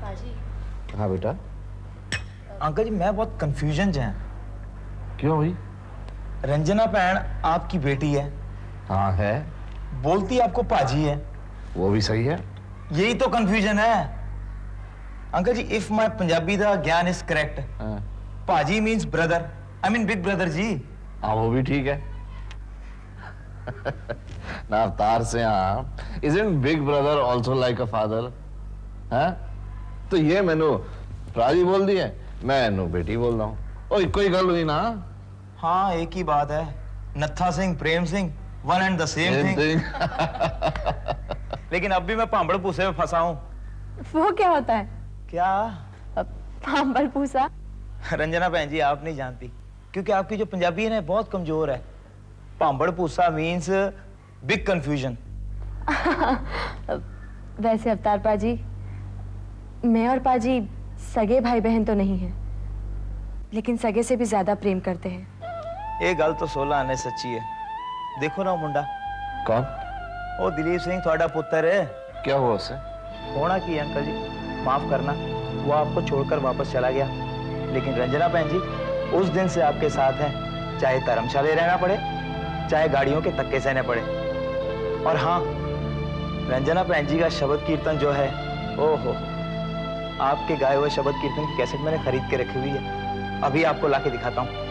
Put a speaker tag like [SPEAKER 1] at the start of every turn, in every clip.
[SPEAKER 1] पाजी।
[SPEAKER 2] हाँ बेटा।
[SPEAKER 3] अंकल जी मैं बहुत कंफ्यूजन च हैं।
[SPEAKER 2] क्यों भाई?
[SPEAKER 3] रंजना भैन आपकी बेटी है,
[SPEAKER 2] हाँ है।
[SPEAKER 3] बोलती आपको पाजी है।
[SPEAKER 2] वो भी सही है।
[SPEAKER 3] यही तो कंफ्यूजन है uncle ji. If my Punjabi दा ज्ञान इज करेक्ट,
[SPEAKER 2] हाँ।
[SPEAKER 3] पाजी means brother, I mean big brother ji.
[SPEAKER 2] हाँ वो भी ठीक है। ना अवतार से हाँ। Isn't big brother also like a father? हाँ? तो ये मैंने प्राजी बोल दी है, मैं नु बेटी बोल रहा हूँ। ओ इको ही गल हुई ना।
[SPEAKER 3] हाँ एक ही बात है, Nattha Singh Prem Singh, one and the same thing. लेकिन अब भी मैं पांबड़ पूसे में फंसा हूँ।
[SPEAKER 1] वो क्या होता है?
[SPEAKER 3] क्या?
[SPEAKER 1] पांबड़ पूसा?
[SPEAKER 3] रंजना बहन जी आप नहीं जानती, क्योंकि आपकी जो पंजाबी है ना बहुत कमजोर है। पांबड़ पूसा मीन्स बिग कंफ्यूजन।
[SPEAKER 1] वैसे अवतार पाजी, मैं और पाजी सगे भाई बहन तो नहीं है, लेकिन सगे से भी ज्यादा प्रेम करते हैं।
[SPEAKER 3] ये गल तो 16 आने सच्ची है। देखो ना वो मुंडा।
[SPEAKER 2] कौन?
[SPEAKER 3] वो दिलीप सिंह थोड़ा पुत्र है।
[SPEAKER 2] क्या हुआ उससे?
[SPEAKER 3] होना की अंकल जी, माफ करना, वो आपको छोड़कर वापस चला गया। लेकिन रंजना बहन जी उस दिन से आपके साथ है, चाहे धर्मशाला रहना पड़े, चाहे गाड़ियों के धक्के सहने पड़े। और हाँ, रंजना बहन जी का शब्द कीर्तन जो है, ओहो, आपके गाए हुए शब्द कीर्तन की कैसेट मैंने खरीद के रखी हुई है, अभी आपको लाके दिखाता हूँ।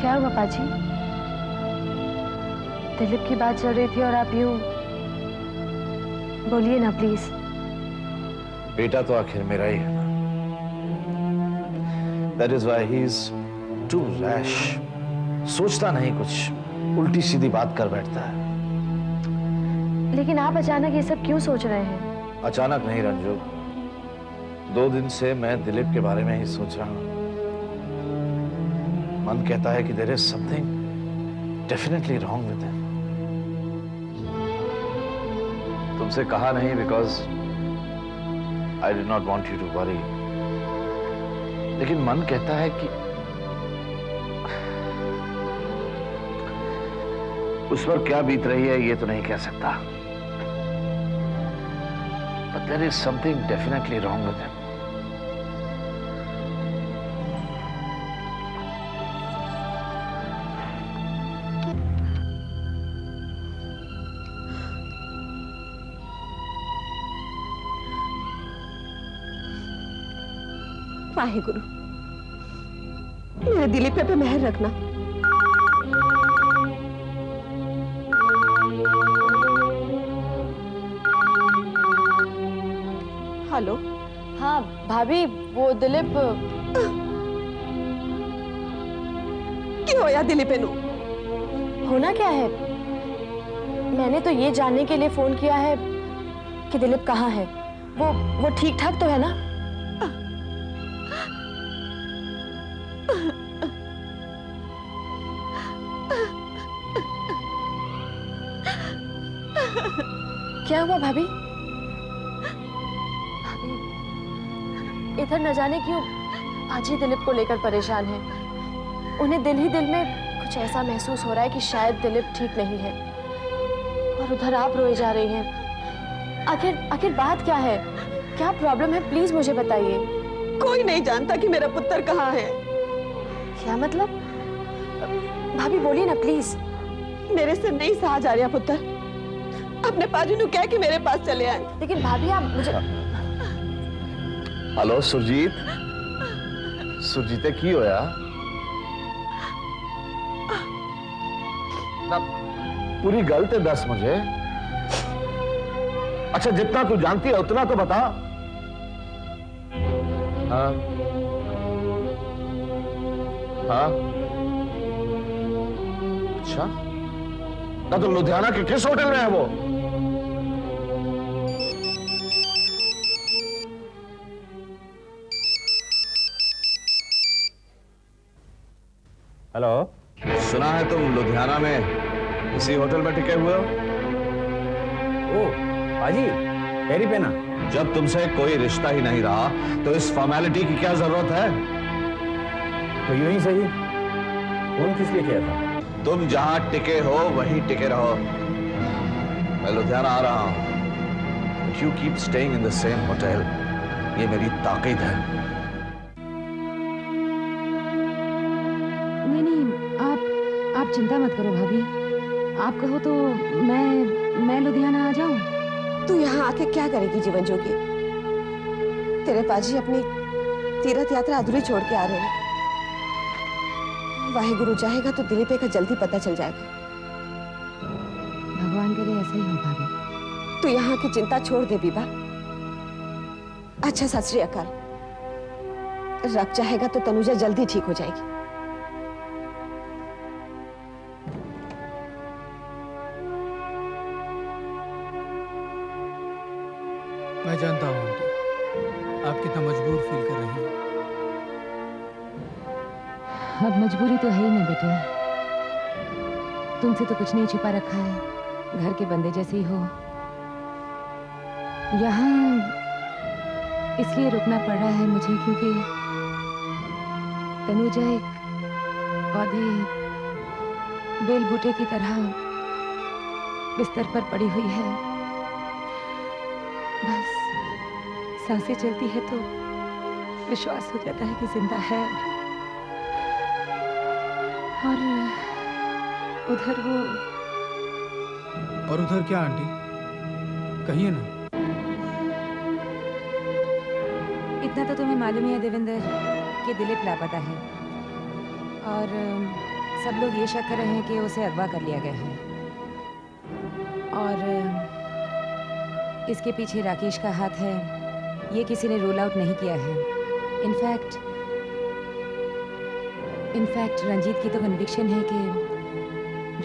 [SPEAKER 1] क्या हुआ पाजी? दिलीप की बात चल रही थी और आप यूं, बोलिए ना प्लीज।
[SPEAKER 2] बेटा तो आखिर मेरा ही है ना। That is why he is too rash. सोचता नहीं कुछ, उल्टी सीधी बात कर बैठता है।
[SPEAKER 1] लेकिन आप अचानक ये सब क्यों सोच रहे हैं?
[SPEAKER 2] अचानक नहीं रंजू, 2 दिन से मैं दिलीप के बारे में ही सोच रहा हूं। मन कहता है कि there is something definitely wrong with him. तुमसे कहा नहीं because I did not want you to worry. लेकिन मन कहता है कि उस पर क्या बीत रही है ये तो नहीं कह सकता, but there is something definitely wrong with him.
[SPEAKER 4] Waheguru, मेरे दिलीप पे मेहर रखना। हेलो।
[SPEAKER 1] हाँ भाभी, वो दिलीप।
[SPEAKER 4] क्यों होया दिलीप नू?
[SPEAKER 1] होना क्या है, मैंने तो ये जानने के लिए फोन किया है कि दिलीप कहाँ है। वो ठीक ठाक तो है ना? क्या हुआ भाभी? इधर न जाने क्यों पाजी दिलीप को लेकर परेशान है। उन्हें दिल ही दिल में कुछ ऐसा महसूस हो रहा है कि शायद दिलीप ठीक नहीं है, और उधर आप रोए जा रही हैं। आखिर बात क्या है? क्या प्रॉब्लम है? प्लीज मुझे बताइए।
[SPEAKER 4] कोई नहीं जानता कि मेरा पुत्र कहाँ है।
[SPEAKER 1] क्या मतलब? भाभी बोलिए ना प्लीज।
[SPEAKER 4] मेरे से नहीं सहा जा रहा पुत्र, अपने पाजी नु कह के मेरे पास चले आए।
[SPEAKER 1] लेकिन भाभी आप मुझे।
[SPEAKER 2] हेलो सुरजीत, सुरजीते की होया ना, पूरी गल ते दस मुझे। अच्छा जितना तू जानती है उतना तो बता। हाँ हाँ, अच्छा ना, तो लुधियाना के किस होटल में है वो?
[SPEAKER 5] हेलो।
[SPEAKER 2] सुना है तुम लुधियाना में इसी होटल में टिके हुए हो?
[SPEAKER 5] ओ पाजी, तेरी पे ना।
[SPEAKER 2] जब तुमसे कोई रिश्ता ही नहीं रहा तो इस फॉर्मेलिटी की क्या जरूरत है?
[SPEAKER 5] तो यूं ही सही, फोन किस लिए किया था?
[SPEAKER 2] तुम जहां टिके हो वहीं टिके रहो। मैं लुधियाना आ रहा हूं। You keep staying in the same hotel. ये मेरी ताकीद है।
[SPEAKER 6] नहीं नहीं, आप चिंता मत करो भाभी। आप कहो तो मैं लुधियाना आ जाऊं।
[SPEAKER 4] तू यहाँ आके क्या करेगी जीवन जोगी? तेरे पाजी अपनी तीर्थ यात्रा अधूरी छोड़ के आ रहे हैं। वाहेगुरु चाहेगा तो दिलीप का जल्दी पता चल जाएगा।
[SPEAKER 6] भगवान करे ऐसा ही हो भाभी।
[SPEAKER 4] तू यहाँ की चिंता छोड़ दे बीबा। अच्छा सत श्री अकाल। रब चाहेगा तो तनुजा जल्दी ठीक हो जाएगी।
[SPEAKER 7] मैं जानता हूँ आंटी, आप कितना मजबूर फील कर रही हैं।
[SPEAKER 6] अब मजबूरी तो है ही ना बेटे। तुमसे तो कुछ नहीं छिपा रखा है, घर के बंदे जैसे ही हो। यहाँ इसलिए रुकना पड़ रहा है मुझे क्योंकि तनुजा एक पौधे बेल बूटे की तरह बिस्तर पर पड़ी हुई है। बस सांसें चलती है तो विश्वास हो जाता है कि जिंदा है। और उधर वो।
[SPEAKER 7] और उधर क्या आंटी, कहिए ना।
[SPEAKER 6] इतना तो तुम्हें मालूम ही है देवेंद्र कि दिलीप लापता है और सब लोग ये शक कर रहे हैं कि उसे अगवा कर लिया गया है। और इसके पीछे राकेश का हाथ है, ये किसी ने रूल आउट नहीं किया है। इनफैक्ट रंजीत की तो कन्विक्शन है कि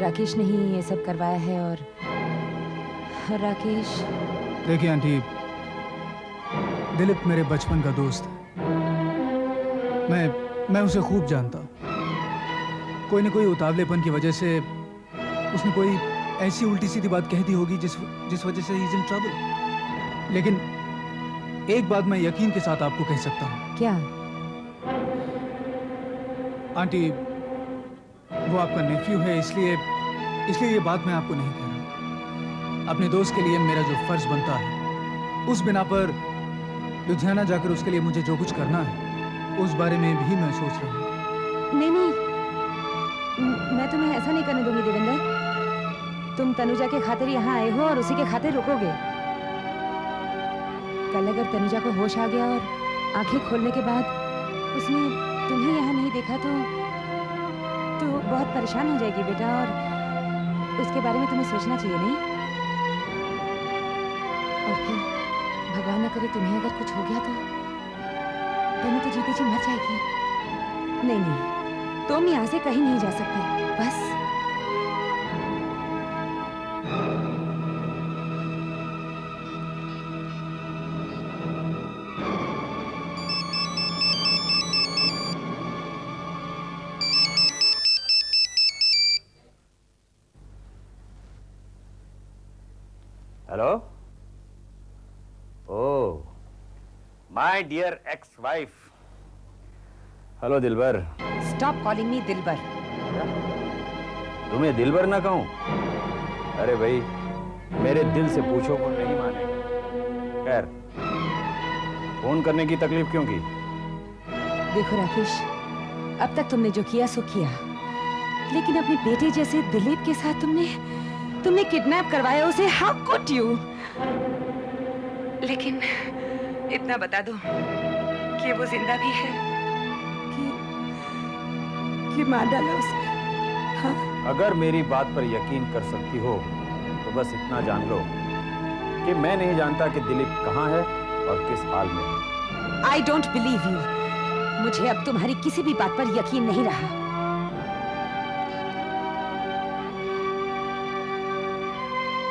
[SPEAKER 6] राकेश ने ही ये सब करवाया है। और राकेश।
[SPEAKER 7] देखिए आंटी, दिलीप मेरे बचपन का दोस्त है। मैं उसे खूब जानता हूँ। कोई न कोई उतावलेपन की वजह से उसने कोई ऐसी उल्टी सीधी बात कह दी होगी जिस वजह से ही इज इन ट्रबल। लेकिन एक बात मैं यकीन के साथ आपको कह सकता हूँ।
[SPEAKER 6] क्या?
[SPEAKER 7] आंटी, वो आपका नेफ्यू है, इसलिए ये बात मैं आपको नहीं कह रहा। अपने दोस्त के लिए मेरा जो फर्ज बनता है, उस बिना पर लुधियाना जाकर उसके लिए मुझे जो कुछ करना है उस बारे में भी मैं सोच रहा हूँ।
[SPEAKER 6] नहीं, मैं तुम्हें ऐसा नहीं करने दूंगी देवेंद्र। तुम तनुजा के खातिर यहाँ आए हो और उसी के खातिर रुकोगे। कल अगर तनुजा को होश आ गया और आंखें खोलने के बाद उसने तुम्हें यहाँ नहीं देखा तो बहुत परेशान हो जाएगी बेटा। और उसके बारे में तुम्हें सोचना चाहिए नहीं? और फिर भगवान न करे तुम्हें अगर कुछ हो गया तो तनु तो जीती जी मर जाएगी। नहीं, तुम यहाँ से कहीं नहीं जा सकते। बस
[SPEAKER 5] hello. Oh, my dear ex wife. Hello दिलबर।
[SPEAKER 6] स्टॉप कॉलिंग मी दिलबर।
[SPEAKER 5] तुम्हें दिलबर ना कहूं? अरे भाई, मेरे दिल से पूछो वो नहीं मानेगा। खैर, फोन करने की तकलीफ क्यों की?
[SPEAKER 6] देखो राकेश, अब तक तुमने जो किया सो किया, लेकिन अपने बेटे जैसे दिलीप के साथ तुमने किडनैप करवाया उसे। How could you? लेकिन इतना बता दो कि वो जिंदा भी है कि मार डाला उसे। हाँ?
[SPEAKER 5] अगर मेरी बात पर यकीन कर सकती हो तो बस इतना जान लो कि मैं नहीं जानता कि दिलीप कहाँ है और किस हाल में है।
[SPEAKER 6] I don't believe you. मुझे अब तुम्हारी किसी भी बात पर यकीन नहीं रहा।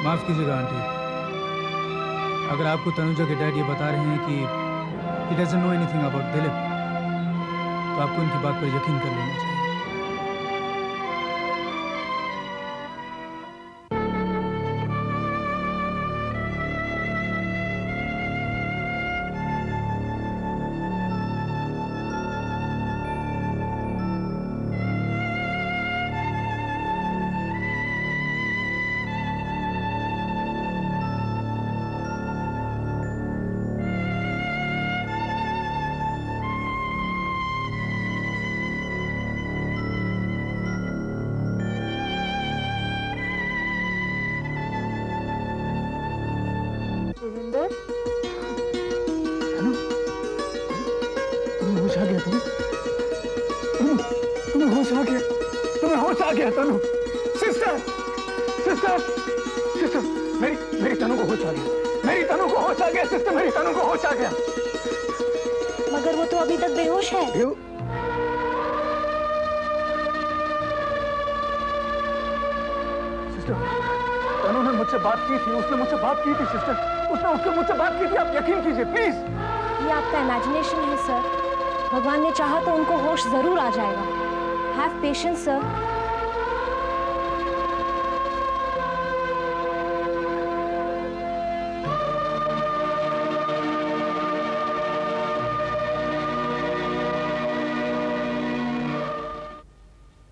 [SPEAKER 7] माफ कीजिएगा आंटी, अगर आपको तनुजा के डैड ये बता रहे हैं कि he doesn't know anything about Dilip, तो आपको उनकी बात पर यकीन कर लेना चाहिए। तुम्हें होश आ गया? तुम्हें होश आ गया? तुम्हें होश आ गया तनु? सिस्टर, सिस्टर, सिस्टर, मेरी तनु को होश आ गया। मेरी तनु को होश आ गया सिस्टर, मेरी तनु को होश आ गया।
[SPEAKER 1] मगर वो तो अभी तक बेहोश है।
[SPEAKER 7] सिस्टर, तनु ने मुझसे बात की थी, उसने मुझसे बात की थी सिस्टर, उसने मुझसे बात की थी। आप यकीन कीजिए प्लीज।
[SPEAKER 1] ये आपका इमेजिनेशन है सर। भगवान ने चाहा तो उनको होश जरूर आ जाएगा। Have patience sir.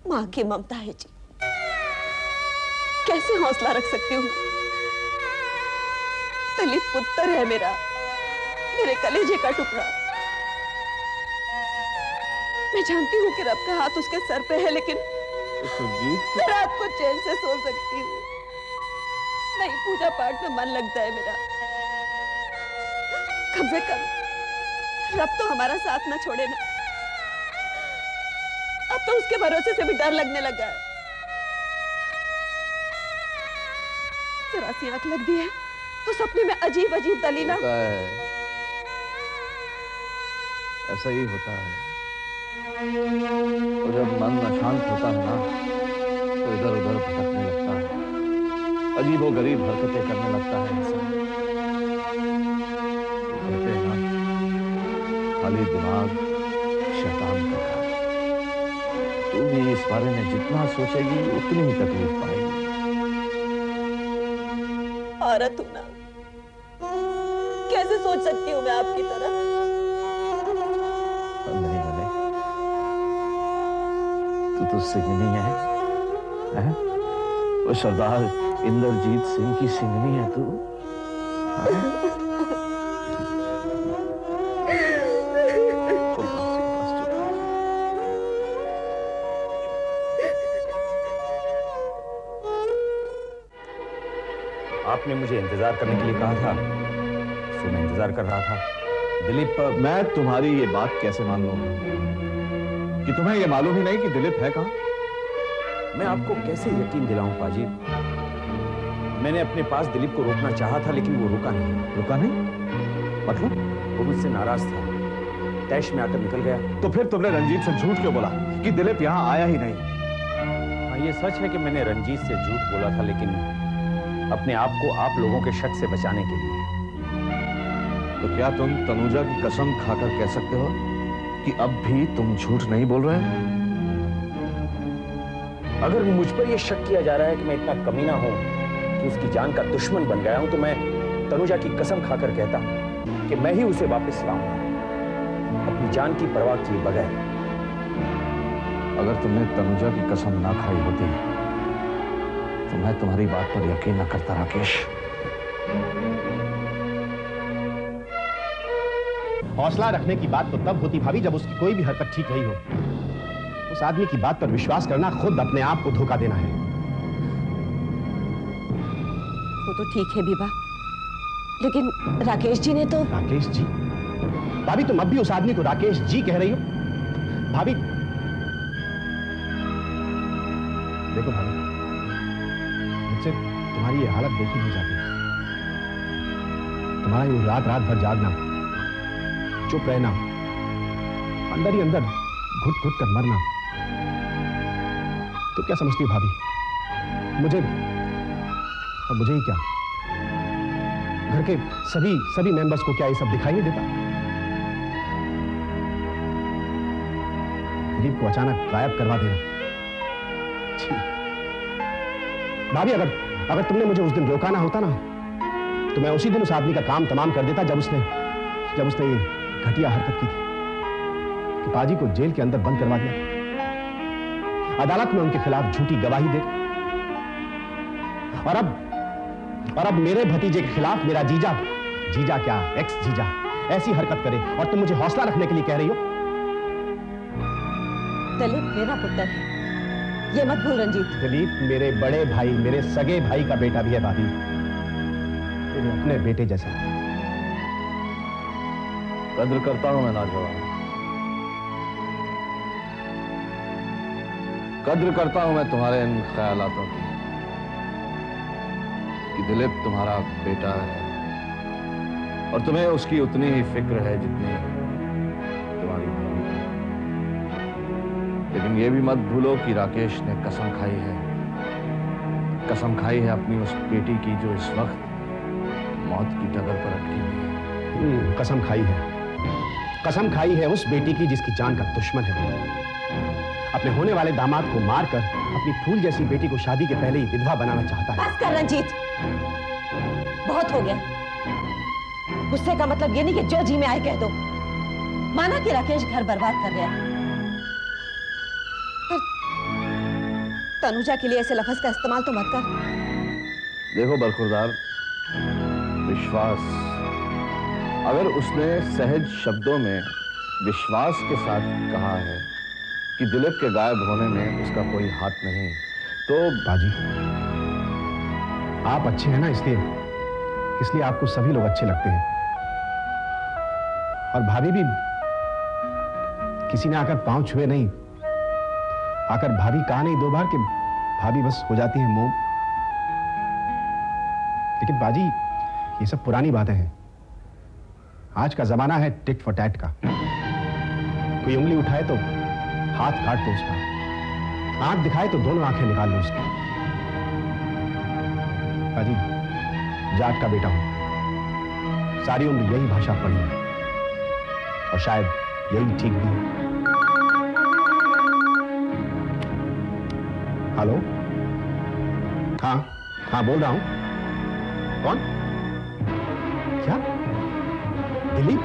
[SPEAKER 4] माँ की ममता है जी, कैसे हौसला रख सकती हूँ? दलित पुत्र है मेरा, मेरे कलेजे का टुकड़ा। मैं जानती हूँ कि रब का हाथ उसके सर पे है, लेकिन मैं रात को चैन से सो सकती हूँ नहीं। पूजा पाठ में मन लगता है मेरा। कम से कम रब तो हमारा साथ ना छोड़े ना। अब तो उसके भरोसे से भी डर लगने लगा है। जरा सी आंख लग दी है तो सपने में अजीब अजीब दलीला।
[SPEAKER 2] होता है, ऐसा ही होता है। और जब मन अशांत होता है ना, तो इधर उधर भटकने लगता है, अजीबोगरीब हरकतें करने लगता है इंसान। कहते हैं ना, खाली दिमाग शैतान का घर। तू भी इस बारे में जितना सोचेगी उतनी ही तकलीफ पाएगी।
[SPEAKER 4] औरत हूं ना, कैसे सोच सकती हूँ मैं आपकी तरह?
[SPEAKER 2] नहीं बने, तू तो सिंगनी है? वो सरदार इंद्रजीत सिंह की सिंगनी है तू।
[SPEAKER 5] आपने मुझे इंतजार करने के लिए कहा था, तो मैं इंतजार कर रहा था। दिलीप,
[SPEAKER 2] मैं तुम्हारी ये बात कैसे मान लूं कि तुम्हें ये मालूम ही नहीं कि दिलीप है कहां?
[SPEAKER 5] मैं आपको कैसे यकीन दिलाऊं पाजी? मैंने अपने पास दिलीप को रोकना चाहा था, लेकिन वो रुका नहीं।
[SPEAKER 2] रुका नहीं? मतलब?
[SPEAKER 5] वो मुझसे नाराज था, तैश में आकर निकल गया।
[SPEAKER 2] तो फिर तुमने रंजीत से झूठ क्यों बोला कि दिलीप यहां आया ही नहीं?
[SPEAKER 5] हाँ, ये सच है कि मैंने रंजीत से झूठ बोला था, लेकिन अपने आप को आप लोगों के शक से बचाने के लिए।
[SPEAKER 2] तो क्या तुम तनुजा की कसम खाकर कह सकते हो कि अब भी तुम झूठ नहीं बोल रहे?
[SPEAKER 5] अगर मुझ पर यह शक किया जा रहा है कि मैं इतना कमीना हूं कि उसकी जान का दुश्मन बन गया हूं, तो मैं तनुजा की कसम खाकर कहता हूं कि मैं ही उसे वापस लाऊंगा, अपनी जान की परवाह किए बगैर।
[SPEAKER 2] अगर तुमने तनुजा की कसम ना खाई होती तो मैं तुम्हारी बात पर यकीन न करता राकेश।
[SPEAKER 8] हौसला रखने की बात तो तब होती भाभी जब उसकी कोई भी हरकत ठीक नहीं हो। उस आदमी की बात पर विश्वास करना खुद अपने आप को धोखा देना है।
[SPEAKER 4] वो तो ठीक है बीबा, लेकिन राकेश जी ने तो।
[SPEAKER 8] राकेश जी? भाभी तुम अब भी उस आदमी को राकेश जी कह रही हो? भाभी देखो भाभी, मुझसे तुम्हारी ये हालत देखी नहीं जाती। तुम्हारा ये रात रात भर जागना, चुप रहना, अंदर ही अंदर घुट घुट कर मरना, तो क्या समझती हो भाभी? मुझे और मुझे ही क्या, घर के सभी मेंबर्स को क्या ये सब दिखाई नहीं देता? दिलीप को अचानक गायब करवा देना। भाभी अगर तुमने मुझे उस दिन रोका ना होता ना, तो मैं उसी दिन उस आदमी का काम तमाम कर देता जब उसने ये घटिया हरकत की थी कि पाजी को जेल के अंदर बंद करवा दिया, अदालत में उनके खिलाफ झूठी गवाही दे, और अब मेरे भतीजे के खिलाफ मेरा जीजा क्या, एक्स जीजा ऐसी हरकत करे और तुम मुझे हौसला रखने के लिए कह रही हो?
[SPEAKER 4] दिलीप मेरा पुत्र है, ये मत भूल रंजीत।
[SPEAKER 8] दिलीप मेरे बड़े भाई, मेरे सगे भाई का बेटा भी है भाभी, मेरे अपने बेटे जैसा।
[SPEAKER 2] कद्र करता हूं मैं नौजवान, कद्र करता हूं मैं तुम्हारे इन ख्यालातों की कि दिलीप तुम्हारा बेटा है और तुम्हें उसकी उतनी ही फिक्र है जितनी तुम्हारी भाभी को। लेकिन ये भी मत भूलो कि राकेश ने कसम खाई है अपनी उस बेटी की जो इस वक्त मौत की डगर पर अटकी हुई है।
[SPEAKER 8] कसम खाई है उस बेटी की जिसकी जान का दुश्मन है वो। अपने होने वाले दामाद को मारकर अपनी फूल जैसी बेटी को शादी के पहले ही विधवा बनाना चाहता है।
[SPEAKER 4] बस कर रंजीत, बहुत हो गया। गुस्से का मतलब ये नहीं कि जो जी में आए कह दो। माना कि राकेश घर बर्बाद कर रहा है, पर तनुजा के लिए ऐसे लफ्ज का इस्तेमाल तो मत कर।
[SPEAKER 2] देखो बरखुरदार, विश्वास, अगर उसने सहज शब्दों में विश्वास के साथ कहा है कि दिलीप के गायब होने में उसका कोई हाथ नहीं, तो
[SPEAKER 8] बाजी, आप अच्छे हैं ना, इसलिए आपको सभी लोग अच्छे लगते हैं। और भाभी भी, किसी ने आकर पांव छुए नहीं, आकर भाभी कहा नहीं 2 बार कि भाभी बस हो जाती है मोम। लेकिन बाजी, ये सब पुरानी बातें हैं। आज का जमाना है टिट फॉर टैट का। कोई उंगली उठाए तो हाथ काट दो उसका, आंख दिखाए तो दोनों आंखें निकाल लो उसकी। बाजी, जाट का बेटा हूं, सारी उम्र यही भाषा पढ़ी है और शायद यही ठीक भी है। हेलो, हाँ बोल रहा हूं। कौन? क्या? दिलीप?